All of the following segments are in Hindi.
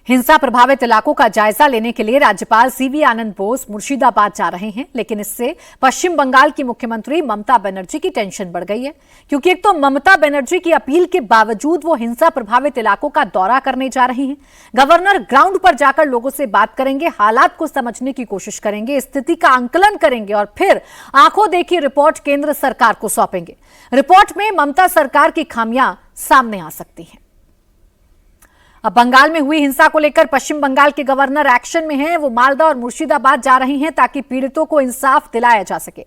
हिंसा प्रभावित इलाकों का जायजा लेने के लिए राज्यपाल सीवी आनंद बोस मुर्शिदाबाद जा रहे हैं, लेकिन इससे पश्चिम बंगाल की मुख्यमंत्री ममता बनर्जी की टेंशन बढ़ गई है, क्योंकि एक तो ममता बनर्जी की अपील के बावजूद वो हिंसा प्रभावित इलाकों का दौरा करने जा रही हैं। गवर्नर ग्राउंड पर जाकर लोगों से बात करेंगे, हालात को समझने की कोशिश करेंगे, स्थिति का आंकलन करेंगे और फिर आंखों देखी रिपोर्ट केंद्र सरकार को सौंपेंगे। रिपोर्ट में ममता सरकार की खामियां सामने आ सकती हैं। अब बंगाल में हुई हिंसा को लेकर पश्चिम बंगाल के गवर्नर एक्शन में हैं। वो मालदा और मुर्शिदाबाद जा रही हैं ताकि पीड़ितों को इंसाफ दिलाया जा सके।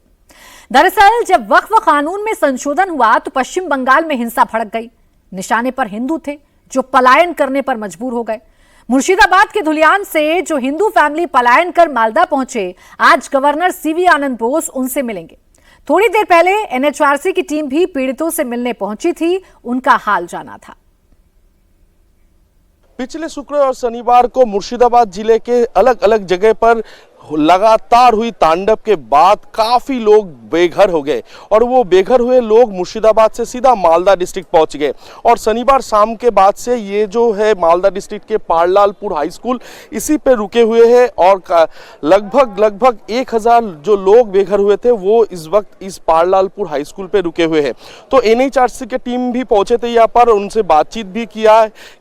दरअसल जब वक्फ कानून में संशोधन हुआ तो पश्चिम बंगाल में हिंसा भड़क गई। निशाने पर हिंदू थे जो पलायन करने पर मजबूर हो गए। मुर्शिदाबाद के धुलियान से जो हिंदू फैमिली पलायन कर मालदा पहुंचे, आज गवर्नर सीवी आनंद बोस उनसे मिलेंगे। थोड़ी देर पहले एनएचआरसी की टीम भी पीड़ितों से मिलने पहुंची थी, उनका हाल जाना था। पिछले शुक्र और शनिवार को मुर्शिदाबाद जिले के अलग अलग जगह पर लगातार हुई तांडव के बाद काफी लोग बेघर हो गए और वो बेघर हुए लोग मुर्शिदाबाद से सीधा मालदा डिस्ट्रिक्ट पहुंच गए। और शनिवार शाम के बाद से ये जो है मालदा डिस्ट्रिक्ट के पारलालपुर हाई स्कूल इसी पे रुके हुए हैं और लगभग 1000 जो लोग बेघर हुए थे वो इस वक्त इस पारलालपुर हाई स्कूल पे रुके हुए हैं। तो एनएचआरसी की टीम भी पहुंचे थे यहाँ पर, उनसे बातचीत भी की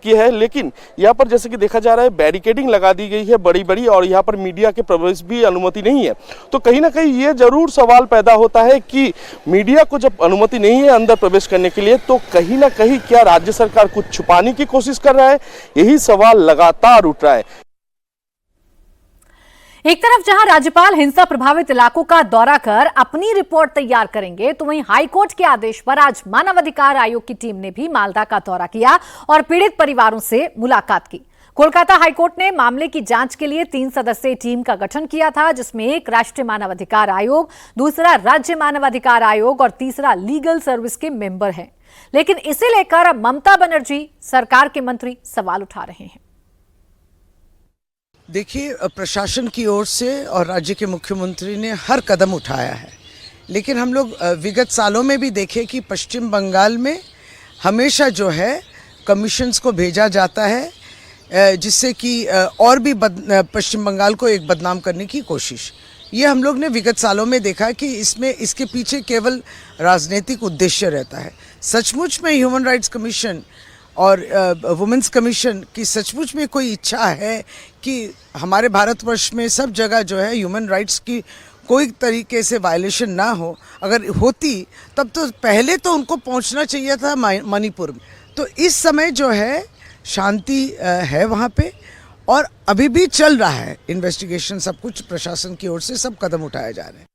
है, लेकिन यहाँ पर जैसे कि देखा जा रहा है बैरिकेडिंग लगा दी गई है बड़ी बड़ी और यहाँ पर मीडिया के प्रवेश भी अनुमति नहीं है। तो कहीं ना कहीं ये जरूर सवाल पैदा होता है कि मीडिया को जब अनुमति नहीं है अंदर प्रवेश करने के लिए, तो कहीं ना कहीं क्या राज्य सरकार कुछ छुपाने की कोशिश कर रहा है? यही सवाल लगातार उठ रहा है। एक तरफ जहां राज्यपाल हिंसा प्रभावित इलाकों का दौरा कर अपनी रिपोर्ट तैयार करेंगे, तो वहीं हाईकोर्ट के आदेश पर आज मानवाधिकार आयोग की टीम ने भी मालदा का दौरा किया और पीड़ित परिवारों से मुलाकात की। कोलकाता हाईकोर्ट ने मामले की जांच के लिए 3 सदस्यीय टीम का गठन किया था, जिसमें एक राष्ट्रीय मानवाधिकार आयोग, दूसरा राज्य मानवाधिकार आयोग और तीसरा लीगल सर्विस के मेंबर हैं। लेकिन इसे लेकर अब ममता बनर्जी सरकार के मंत्री सवाल उठा रहे हैं। देखिए, प्रशासन की ओर से और राज्य के मुख्यमंत्री ने हर कदम उठाया है, लेकिन हम लोग विगत सालों में भी देखे कि पश्चिम बंगाल में हमेशा जो है कमीशंस को भेजा जाता है, जिससे कि और भी पश्चिम बंगाल को एक बदनाम करने की कोशिश। ये हम लोग ने विगत सालों में देखा कि इसके पीछे केवल राजनीतिक उद्देश्य रहता है। सचमुच में ह्यूमन राइट्स कमीशन और वुमेन्स कमीशन की सचमुच में कोई इच्छा है कि हमारे भारतवर्ष में सब जगह जो है ह्यूमन राइट्स की कोई तरीके से वायलेशन ना हो, अगर होती तब तो पहले तो उनको पहुंचना चाहिए था मणिपुर में। तो इस समय जो है शांति है वहाँ पे और अभी भी चल रहा है इन्वेस्टिगेशन, सब कुछ प्रशासन की ओर से सब कदम उठाए जा रहे हैं।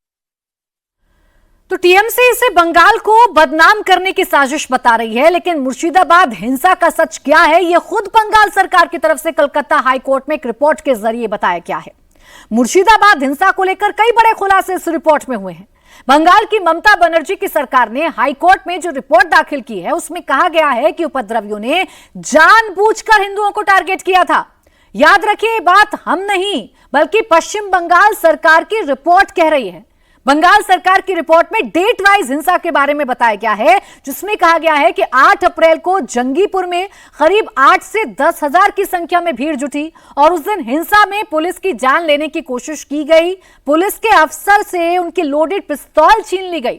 तो टीएमसी इसे बंगाल को बदनाम करने की साजिश बता रही है, लेकिन मुर्शिदाबाद हिंसा का सच क्या है, यह खुद बंगाल सरकार की तरफ से कलकत्ता हाईकोर्ट में एक रिपोर्ट के जरिए बताया गया है। मुर्शिदाबाद हिंसा को लेकर कई बड़े खुलासे इस रिपोर्ट में हुए हैं। बंगाल की ममता बनर्जी की सरकार ने हाईकोर्ट में जो रिपोर्ट दाखिल की है, उसमें कहा गया है कि उपद्रवियों ने जानबूझकर हिंदुओं को टारगेट किया था। याद रखिए, ये बात हम नहीं बल्कि पश्चिम बंगाल सरकार की रिपोर्ट कह रही है। बंगाल सरकार की रिपोर्ट में डेट वाइज हिंसा के बारे में बताया गया है, जिसमें कहा गया है कि 8 अप्रैल को जंगीपुर में करीब 8 से 10,000 की संख्या में भीड़ जुटी और उस दिन हिंसा में पुलिस की जान लेने की कोशिश की गई। पुलिस के अफसर से उनकी लोडेड पिस्तौल छीन ली गई।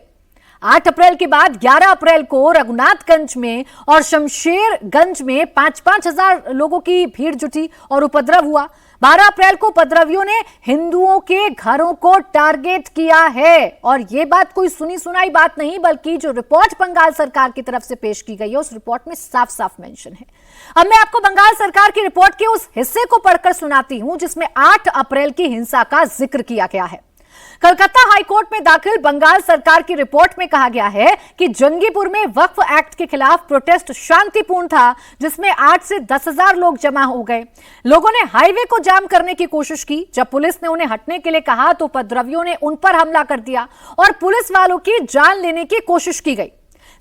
8 अप्रैल के बाद 11 अप्रैल को रघुनाथगंज में और शमशेरगंज में 5-5 हजार लोगों की भीड़ जुटी और उपद्रव हुआ। 12 अप्रैल को उपद्रवियों ने हिंदुओं के घरों को टारगेट किया है और यह बात कोई सुनी सुनाई बात नहीं, बल्कि जो रिपोर्ट बंगाल सरकार की तरफ से पेश की गई है उस रिपोर्ट में साफ साफ मेंशन है। अब मैं आपको बंगाल सरकार की रिपोर्ट के उस हिस्से को पढ़कर सुनाती हूं जिसमें 8 अप्रैल की हिंसा का जिक्र किया गया है। कलकत्ता हाईकोर्ट में दाखिल बंगाल सरकार की रिपोर्ट में कहा गया है कि जंगीपुर में वक्फ एक्ट के खिलाफ प्रोटेस्ट शांतिपूर्ण था, जिसमें 8 से 10,000 लोग जमा हो गए। लोगों ने हाईवे को जाम करने की कोशिश की। जब पुलिस ने उन्हें हटने के लिए कहा तो उपद्रवियों ने उन पर हमला कर दिया और पुलिस वालों की जान लेने की कोशिश की गई।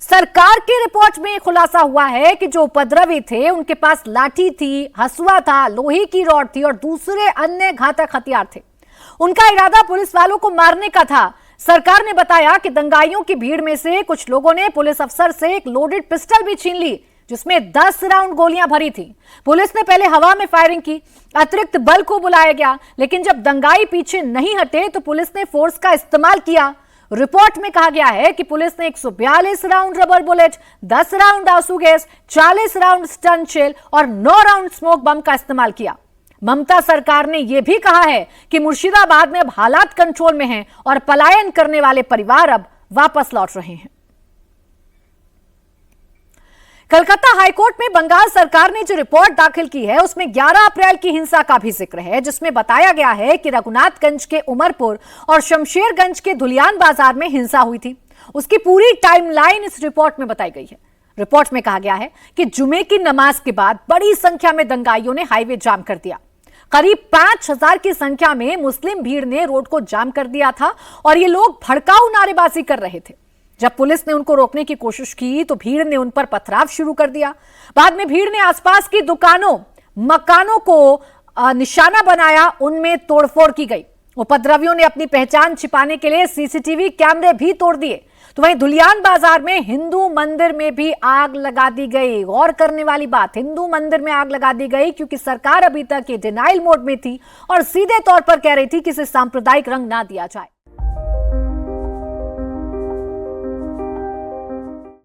सरकार की रिपोर्ट में खुलासा हुआ है कि जो उपद्रवी थे उनके पास लाठी थी, हसुआ था, लोहे की रॉड थी और दूसरे अन्य घातक हथियार थे। उनका इरादा पुलिस वालों को मारने का था। सरकार ने बताया कि दंगाइयों की भीड़ में से कुछ लोगों ने पुलिस अफसर से एक लोडेड पिस्टल भी छीन ली। जिसमें 10 राउंड गोलियां भरी थी। पुलिस ने पहले हवा में फायरिंग की, अतिरिक्त बल को बुलाया गया, लेकिन जब दंगाई पीछे नहीं हटे तो पुलिस ने फोर्स का इस्तेमाल किया। रिपोर्ट में कहा गया है कि पुलिस ने 142 राउंड रबर बुलेट, 10 राउंड आंसू गैस, 40 राउंड स्टन शेल और 9 राउंड स्मोक बम का इस्तेमाल किया। ममता सरकार ने यह भी कहा है कि मुर्शिदाबाद में अब हालात कंट्रोल में हैं और पलायन करने वाले परिवार अब वापस लौट रहे हैं। कलकत्ता हाईकोर्ट में बंगाल सरकार ने जो रिपोर्ट दाखिल की है उसमें 11 अप्रैल की हिंसा का भी जिक्र है, जिसमें बताया गया है कि रघुनाथगंज के उमरपुर और शमशेरगंज के धुलियान बाजार में हिंसा हुई थी। उसकी पूरी टाइमलाइन इस रिपोर्ट में बताई गई है। रिपोर्ट में कहा गया है कि जुमे की नमाज के बाद बड़ी संख्या में दंगाइयों ने हाईवे जाम कर दिया। करीब 5000 की संख्या में मुस्लिम भीड़ ने रोड को जाम कर दिया था और ये लोग भड़काऊ नारेबाजी कर रहे थे। जब पुलिस ने उनको रोकने की कोशिश की तो भीड़ ने उन पर पथराव शुरू कर दिया। बाद में भीड़ ने आसपास की दुकानों, मकानों को निशाना बनाया, उनमें तोड़फोड़ की गई। उपद्रवियों ने अपनी पहचान छिपाने के लिए सीसीटीवी कैमरे भी तोड़ दिए। तो वहीं धुलियान बाजार में हिंदू मंदिर में भी आग लगा दी गई। गौर करने वाली बात, हिंदू मंदिर में आग लगा दी गई क्योंकि सरकार अभी तक ये डिनाइल मोड में थी और सीधे तौर पर कह रही थी कि इसे सांप्रदायिक रंग ना दिया जाए।